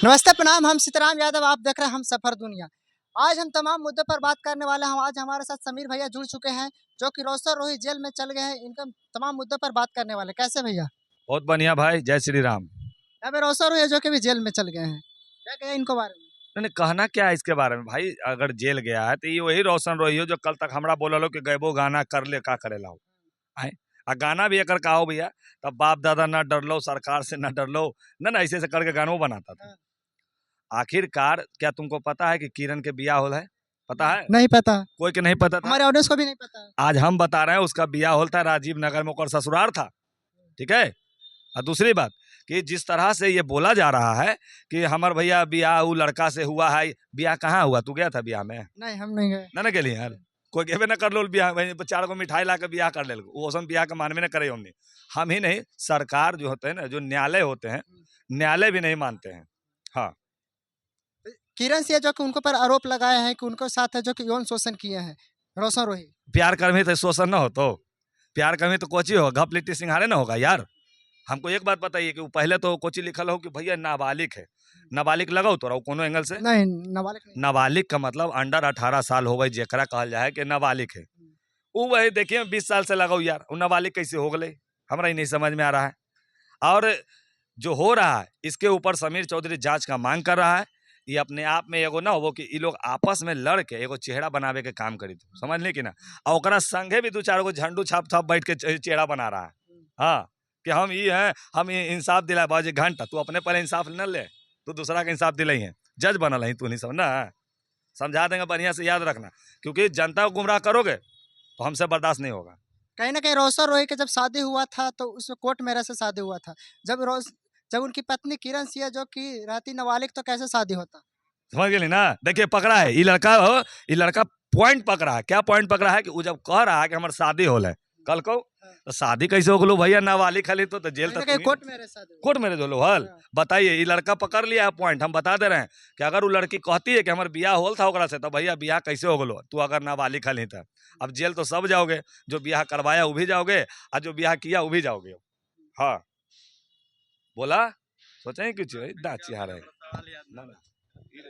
नमस्ते प्रणाम, हम सीताराम यादव, आप देख रहे हैं हम सफर दुनिया। आज हम तमाम मुद्दों पर बात करने वाले हैं। आज हमारे साथ समीर भैया जुड़ चुके हैं जो कि रोसर रोही जेल में चल गए हैं। इनका तमाम मुद्दों पर बात करने वाले। कैसे भैया? बहुत बढ़िया भाई, जय श्री राम। अब रोसर रोही जो कि भी जेल में चल गए हैं, क्या कहें इनको बारे में? मैंने कहना क्या है इसके बारे में भाई, अगर जेल गया है तो ये वही रोशन रोही हो जो कल तक हमरा बोला लो कि गैबो गाना कर ले का करे लाओ आए। आ गाना भी अगर कहो भैया तब बाप दादा ना डर लो, सरकार से ना डर लो, ना ऐसे ऐसे करके गानों बनाता था। आखिरकार क्या तुमको पता है कि किरण के बियाह होल है? पता है? नहीं पता। कोई के नहीं पता था। हमारे ऑडियंस को भी नहीं पता। आज हम बता रहे हैं, उसका बियाह होल था राजीव नगर में, और ससुराल था। ठीक है। और दूसरी बात कि जिस तरह से ये बोला जा रहा है कि हमार भैया बियाह वो लड़का से हुआ है, बियाह कहाँ हुआ? तू गया था बियाह में? नहीं, हम नहीं गए। ना गेली यार, कोई गेबे ना कर लो बियाह में, 4 गो मिठाई ला के बियाह कर ले, वो सब बियाह के मानवे ना करे। हमने हम ही नहीं, सरकार जो होते हैं ना, जो न्यायालय होते हैं, न्यायालय भी नहीं मानते हैं। हाँ, किरण सिंह जो कि उनको पर आरोप लगाया है कि उनको साथ है जो कि यौन शोषण किए हैं रोशन रोही। प्यार कर्मी तो शोषण ना हो, तो प्यार कर्मी तो कोची होगा, घप लिट्टी सिंघारे ना होगा यार। हमको एक बात बताइए कि वो पहले तो कोची लिखल हो कि भैया नाबालिग है, नाबालिग लगाओ तो कोनो एंगल से नहीं, नाबालिग नहीं। नाबालिग का मतलब अंडर 18 साल हो गए, जेकरा कहल जाए कि नाबालिग है। वो वही देखिए 20 साल से लगाओ यार, वो नाबालिग कैसे हो गए? हमरा ही नहीं समझ में आ रहा है। और जो हो रहा है इसके ऊपर समीर चौधरी जांच का मांग कर रहा है। ये अपने आप में एगो ना हो कि ये लोग आपस में लड़ के एगो चेहरा बनावे के काम करी थी, समझ ली कि ना। और ओकरा संगे भी 2-4 गो झंडू छाप छाप बैठ के चेहरा बना रहा है। हाँ, कि हम ये हैं, हम इंसाफ दिला बाजी घंटा। तू अपने पर इंसाफ न ले, तू दूसरा का इंसाफ दिलाई है। जज बनल है तू, नहीं समझ ना। समझा देंगे बढ़िया से, याद रखना, क्योंकि जनता को गुमराह करोगे तो हमसे बर्दाश्त नहीं होगा। कहीं ना कहीं रोशन रोही के जब शादी हुआ था तो उसमें कोर्ट मैरिज से शादी हुआ था। जब उनकी पत्नी किरण सिंह जो कि रहती नाबालिग, तो कैसे शादी होता? समझ गए ना। देखिए पकड़ा है ये लड़का हो, ये लड़का पॉइंट पकड़ा है। क्या पॉइंट पकड़ा है? कि वो जब कह रहा है कि हमारे शादी होल है कल को, तो शादी कैसे हो गलो भैया? नाबालिग खाली तो जेल तक कोर्ट मैरिज शादी हुई। कोर्ट मैरिज होलो हल। बताइए, ये लड़का पकड़ लिया है पॉइंट। हम बता दे रहे हैं कि अगर वो लड़की कहती है कि हमारे बियाह होल था ओकरा से, तो भैया बियाह कैसे हो गलो? तू अगर नाबालिग खाली था, अब जेल तो सब जाओगे, जो बियाह करवाया वो भी जाओगे और जो बियाह किया वो भी जाओगे। हाँ, बोला सोचा ही कुछ दाची हार है ना।